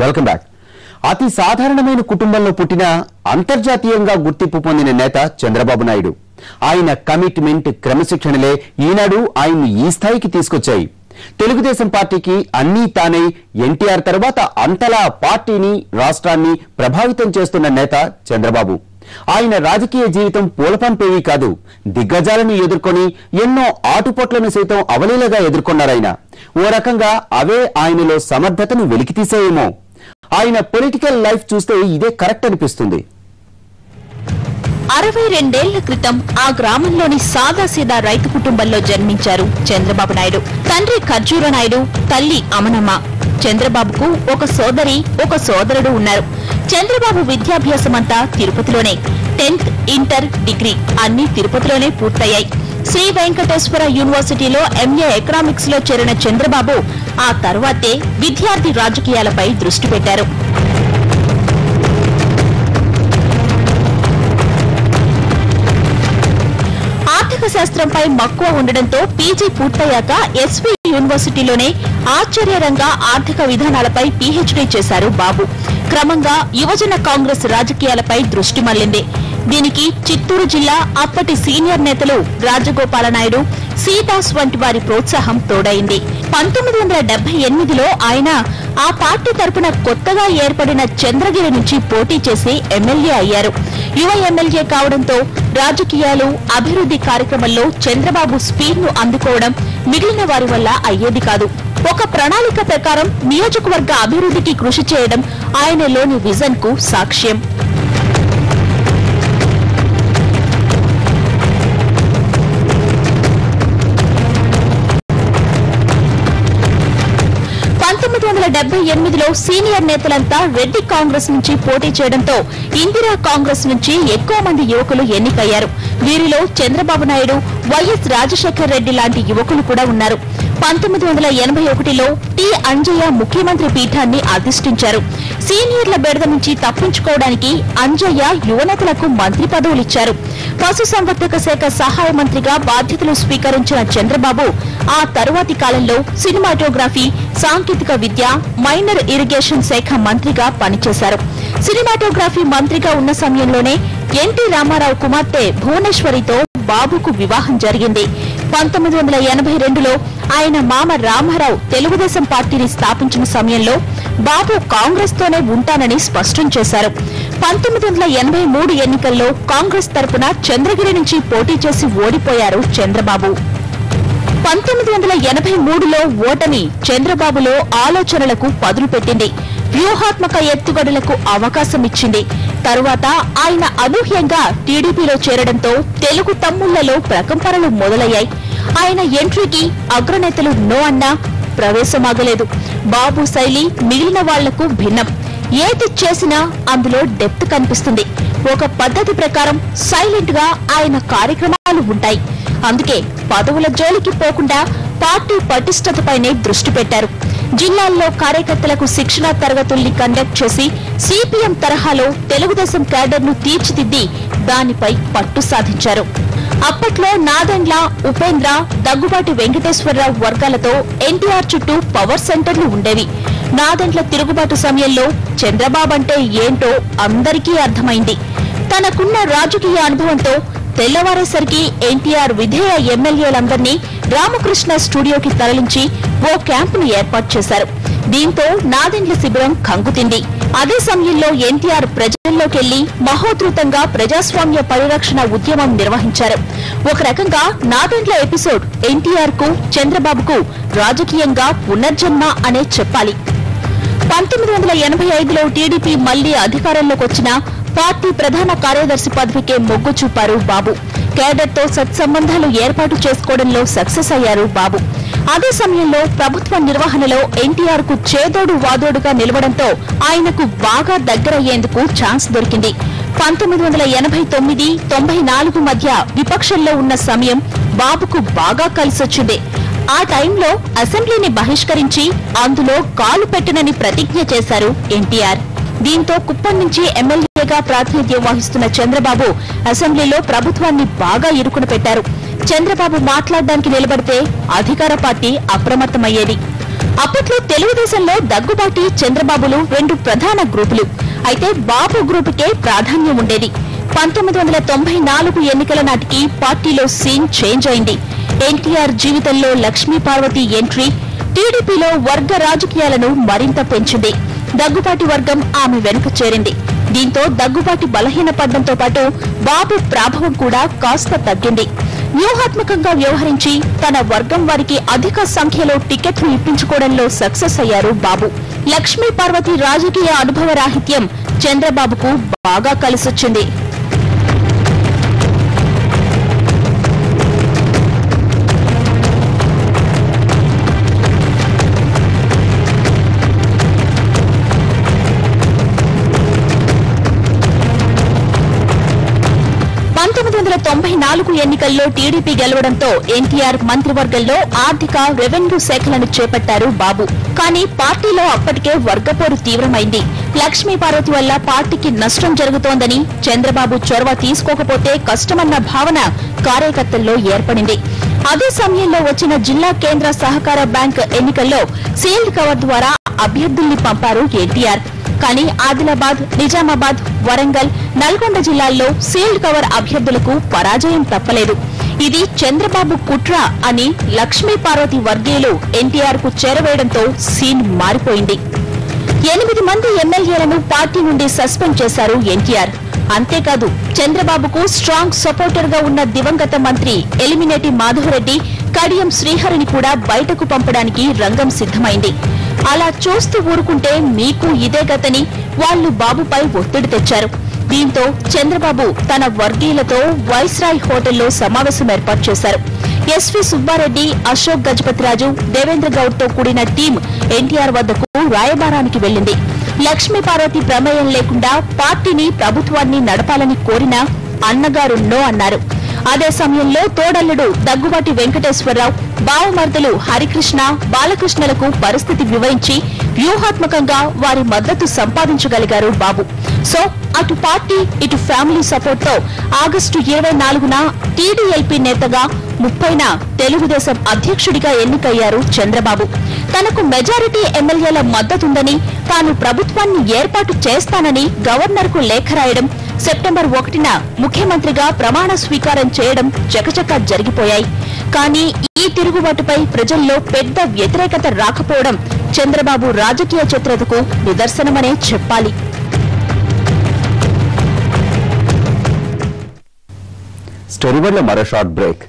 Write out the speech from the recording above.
Welcome back. అతి సాధారణమైన కుటుంబంలో పుట్టిన అంతర్జాతీయంగా గుర్తింపు పొందిన నేత చంద్రబాబు నాయుడు. ఆయన కమిట్మెంట్, క్రమశిక్షణలే ఈనాడు ఆయన్ని ఈ స్థాయికి తీసుకొచ్చాయి. తెలుగుదేశం పార్టీకి అన్నీ తానై ఎన్టీఆర్ తర్వాత అంతలా పార్టీని, రాష్ట్రాన్ని ప్రభావితం చేస్తున్న నేత చంద్రబాబు. ఆయన రాజకీయ జీవితం పూలపంపేవి కాదు. దిగ్గజాలను ఎదుర్కొని ఎన్నో ఆటుపోట్లను సైతం అవలీలగా ఎదుర్కొన్నారాయన. ఓ రకంగా అవే ఆయనలో సమర్థతను వెలికితీసేయేమో. ఆయన పొలిటికల్ లైఫ్ చూస్తే ఇదే కరెక్ట్ అనిపిస్తుంది. 62 ఏళ్ల క్రితం ఆ గ్రామంలోని సాదాసీదా రైతు కుటుంబంలో జన్మించారు చంద్రబాబు నాయుడు. తండ్రి ఖర్జూర నాయుడు, తల్లి అమనమ్మ. చంద్రబాబుకు ఒక సోదరి, ఒక సోదరుడు ఉన్నారు. చంద్రబాబు విద్యాభ్యాసమంతా తిరుపతిలోనే. 10th, ఇంటర్, డిగ్రీ అన్ని తిరుపతిలోనే పూర్తయ్యాయి. శ్రీ వెంకటేశ్వర యూనివర్సిటీలో ఎంఏ ఎకనామిక్స్ లో చేరిన చంద్రబాబు ఆ తర్వాతే విద్యార్థి రాజకీయాలపై దృష్టి పెట్టారు. ఆర్థిక శాస్త్రంపై మక్కువ ఉండడంతో పీజీ పూర్తయ్యాక ఎస్వీ యూనివర్సిటీలోనే ఆశ్చర్యరంగా ఆర్థిక విధానాలపై పీహెచ్డీ చేశారు బాబు. క్రమంగా యువజన కాంగ్రెస్ రాజకీయాలపై దృష్టి మళ్లింది. దీనికి చిత్తూరు జిల్లా అప్పటి సీనియర్ నేతలు రాజగోపాల నాయుడు, సీతాస్ వంటి వారి ప్రోత్సాహం తోడైంది. 1978లో ఆయన ఆ పార్టీ తరపున కొత్తగా ఏర్పడిన చంద్రగిరి నుంచి పోటీ చేసి ఎమ్మెల్యే అయ్యారు. యువ ఎమ్మెల్యే కావడంతో రాజకీయాలు, అభివృద్ధి కార్యక్రమంలో చంద్రబాబు స్పీడ్ ను అందుకోవడం మిగిలిన వారి వల్ల అయ్యేది కాదు. ఒక ప్రణాళిక ప్రకారం నియోజకవర్గ అభివృద్ధికి కృషి చేయడం ఆయనలోని విజన్ కు సాక్ష్యం. లో సీనియర్ నేతలంతా రెడ్డి కాంగ్రెస్ నుంచి పోటీ చేయడంతో ఇందిరా కాంగ్రెస్ నుంచి ఎక్కువ మంది యువకులు ఎన్నికయ్యారు. వీరిలో చంద్రబాబు నాయుడు, వైఎస్ రాజశేఖర్ రెడ్డి లాంటి యువకులు కూడా ఉన్నారు. 1981లో టి అంజయ్య ముఖ్యమంత్రి పీఠాన్ని అధిష్ఠించారు. సీనియర్ల బెడద నుంచి తప్పించుకోవడానికి అంజయ్య యువనేతలకు మంత్రి పదవులిచ్చారు. పశుసంవర్ధక శాఖ సహాయ మంత్రిగా బాధ్యతలు స్వీకరించిన చంద్రబాబు ఆ తరువాతి కాలంలో సినిమాటోగ్రఫీ, సాంకేతిక విద్య, మైనర్ ఇరిగేషన్ శాఖ మంత్రిగా పనిచేశారు. సినిమాటోగ్రఫీ మంత్రిగా ఉన్న సమయంలోనే ఎన్టీ రామారావు కుమార్తె భువనేశ్వరితో బాబుకు వివాహం జరిగింది. 1982లో ఆయన మామ రామారావు తెలుగుదేశం పార్టీని స్థాపించిన సమయంలో బాబు కాంగ్రెస్ తోనే ఉంటానని స్పష్టం చేశారు. 1983 ఎన్నికల్లో కాంగ్రెస్ తరపున చంద్రగిరి నుంచి పోటీ చేసి ఓడిపోయారు చంద్రబాబు. 1983లో ఓటమి చంద్రబాబులో ఆలోచనలకు పదును పెట్టింది. వ్యూహాత్మక ఎత్తుగడలకు అవకాశమిచ్చింది. తరువాత ఆయన అనూహ్యంగా టీడీపీలో చేరడంతో తెలుగు తమ్ముళ్లలో ప్రకంపనలు మొదలయ్యాయి. ఆయన ఎంట్రీకి అగ్రనేతలు నో అన్నా ప్రవేశమాగలేదు. బాబు శైలి మిగిలిన వాళ్లకు భిన్నం. ఏది చేసినా అందులో డెప్త్ కనిపిస్తుంది. ఒక పద్ధతి ప్రకారం సైలెంట్ గా ఆయన కార్యక్రమాలు ఉంటాయి. అందుకే పదవుల జోలికి పోకుండా పార్టీ పటిష్టతపైనే దృష్టి పెట్టారు. జిల్లాల్లో కార్యకర్తలకు శిక్షణా తరగతుల్ని కండక్ట్ చేసి సిపిఎం తరహాలో తెలుగుదేశం క్యాడర్ ను తీర్చిదిద్ది దానిపై పట్టు సాధించారు. అప్పట్లో నాదెండ్ల, ఉపేంద్ర, దగ్గుబాటి వెంకటేశ్వరరావు వర్గాలతో ఎన్టీఆర్ చుట్టూ పవర్ సెంటర్లు ఉండేవి. నాదెండ్ల తిరుగుబాటు సమయంలో చంద్రబాబు అంటే ఏంటో అందరికీ అర్థమైంది. తనకున్న రాజకీయ అనుభవంతో తెల్లవారేసరికి ఎన్టీఆర్ విధేయ ఎమ్మెల్యేలందరినీ రామకృష్ణ స్టూడియోకి తరలించి ఓ క్యాంపును ఏర్పాటు చేశారు. దీంతో నాదెండ్ల శిబిరం కంగుతింది. అదే సమయంలో ఎన్టీఆర్ ప్రజల్లోకెళ్లి మహోధృతంగా ప్రజాస్వామ్య పరిరక్షణ ఉద్యమం నిర్వహించారు. ఒక రకంగా నాదెండ్ల ఎపిసోడ్ ఎన్టీఆర్ కు, చంద్రబాబుకు రాజకీయంగా పునర్జన్మ అనే చెప్పాలి. 1985లో టీడీపీ మళ్లీ అధికారంలోకి వచ్చిన పార్టీ ప్రధాన కార్యదర్శి పదవికే మొగ్గు చూపారు బాబు. కేడర్ తో సత్సంబంధాలు ఏర్పాటు చేసుకోవడంలో సక్సెస్ అయ్యారు బాబు. అదే సమయంలో ప్రభుత్వ నిర్వహణలో ఎన్టీఆర్ కు చేదోడు వాదోడుగా నిలవడంతో ఆయనకు బాగా దగ్గరయ్యేందుకు ఛాన్స్ దొరికింది. 1989, 94 మధ్య విపక్షంలో ఉన్న సమయం బాబుకు బాగా కలిసొచ్చింది. ఆ టైంలో అసెంబ్లీని బహిష్కరించి అందులో కాలు పెట్టనని ప్రతిజ్ఞ చేశారు ఎన్టీఆర్. దీంతో కుప్పం నుంచి ఎమ్మెల్యేగా ప్రాతినిధ్యం వహిస్తున్న చంద్రబాబు అసెంబ్లీలో ప్రభుత్వాన్ని బాగా ఇరుకున పెట్టారు. చంద్రబాబు మాట్లాడడానికి నిలబడితే అధికార పార్టీ అప్రమత్తమయ్యేది. అప్పట్లో తెలుగుదేశంలో దగ్గుబాటి చంద్రబాబులు రెండు ప్రధాన గ్రూపులు. అయితే బాబు గ్రూపుకే ప్రాధాన్యం ఉండేది. 1994 ఎన్నికల నాటికి పార్టీలో సీన్ చేంజ్ అయింది. ఎన్టీఆర్ జీవితంలో లక్ష్మీ పార్వతి ఎంట్రీ టీడీపీలో వర్గ రాజకీయాలను మరింత పెంచింది. దగ్గుబాటి వర్గం ఆమె వెనుక చేరింది. దీంతో దగ్గుబాటి బలహీనపడడంతో పాటు బాబు ప్రాభవం కూడా కాస్త తగ్గింది. వ్యూహాత్మకంగా వ్యవహరించి తన వర్గం వారికి అధిక సంఖ్యలో టికెట్లు ఇప్పించుకోవడంలో సక్సెస్ అయ్యారు బాబు. లక్ష్మీ పార్వతి రాజకీయ అనుభవ రాహిత్యం చంద్రబాబుకు బాగా కలిసొచ్చింది. ఎన్నికల్లో టీడీపీ గెలవడంతో ఎన్టీఆర్ మంత్రివర్గంలో ఆర్థిక, రెవెన్యూ శాఖలను చేపట్టారు బాబు. కానీ పార్టీలో అప్పటికే వర్గపోరు తీవ్రమైంది. లక్ష్మీ పార్వతి వల్ల పార్టీకి నష్టం జరుగుతోందని, చంద్రబాబు చొరవ తీసుకోకపోతే కష్టమన్న భావన కార్యకర్తల్లో ఏర్పడింది. అదే సమయంలో వచ్చిన జిల్లా కేంద్ర సహకార బ్యాంక్ ఎన్నికల్లో సీల్డ్ కవర్ ద్వారా అభ్యర్థుల్ని పంపారు ఎన్టీఆర్. కానీ ఆదిలాబాద్, నిజామాబాద్, వరంగల్, నల్గొండ జిల్లాల్లో సీల్డ్ కవర్ అభ్యర్థులకు పరాజయం తప్పలేదు. ఇది చంద్రబాబు కుట్ర అని లక్ష్మీ పార్వతి వర్గీయులు ఎన్టీఆర్ కు చేరవేయడంతో సీన్ మారిపోయింది. 8 మంది ఎమ్మెల్యేలను పార్టీ నుండి సస్పెండ్ చేశారు ఎన్టీఆర్. అంతేకాదు చంద్రబాబుకు స్ట్రాంగ్ సపోర్టర్ గా ఉన్న దివంగత మంత్రి ఎలిమినేటి మాధవరెడ్డి, కడియం శ్రీహరిని కూడా బయటకు పంపడానికి రంగం సిద్ధమైంది. అలా చూస్తూ ఊరుకుంటే మీకు ఇదే గతని వాళ్లు బాబుపై ఒత్తిడి తెచ్చారు. దీంతో చంద్రబాబు తన వర్గీయులతో వైస్రాయ్ హోటల్లో సమావేశం ఏర్పాటు చేశారు. ఎస్వి సుబ్బారెడ్డి, అశోక్ గజపతిరాజు, దేవేంద్ర గౌడ్ తో కూడిన టీం ఎన్టీఆర్ వద్దకు రాయబారానికి వెళ్లింది. లక్ష్మీ పార్వతి ప్రమేయం లేకుండా పార్టీని, ప్రభుత్వాన్ని నడపాలని కోరినా అన్నగారు నో అన్నారు. అదే సమయంలో తోడల్లుడు దగ్గుబాటి వెంకటేశ్వరరావు, బావమర్దలు హరికృష్ణ, బాలకృష్ణలకు పరిస్థితి వివరించి వ్యూహాత్మకంగా వారి మద్దతు సంపాదించగలిగారు బాబు. సో అటు పార్టీ, ఇటు ఫ్యామిలీ సపోర్ట్ తో ఆగస్టు 24న టీడీఎల్పీ నేతగా, 30న తెలుగుదేశం అధ్యక్షుడిగా ఎన్నికయ్యారు చంద్రబాబు. తనకు మెజారిటీ ఎమ్మెల్యేల మద్దతుందని, తాను ప్రభుత్వాన్ని ఏర్పాటు చేస్తానని గవర్నర్ కు లేఖ రాయడం, సెప్టెంబర్ 1న ముఖ్యమంత్రిగా ప్రమాణ స్వీకారం చేయడం చకచకా జరిగిపోయాయి. కానీ ఈ తిరుగుబాటుపై ప్రజల్లో పెద్ద వ్యతిరేకత రాకపోవడం చంద్రబాబు రాజకీయ చతురతకు నిదర్శనమనే చెప్పాలి. స్టోరీ బోర్డులో మరో షార్ట్ బ్రేక్.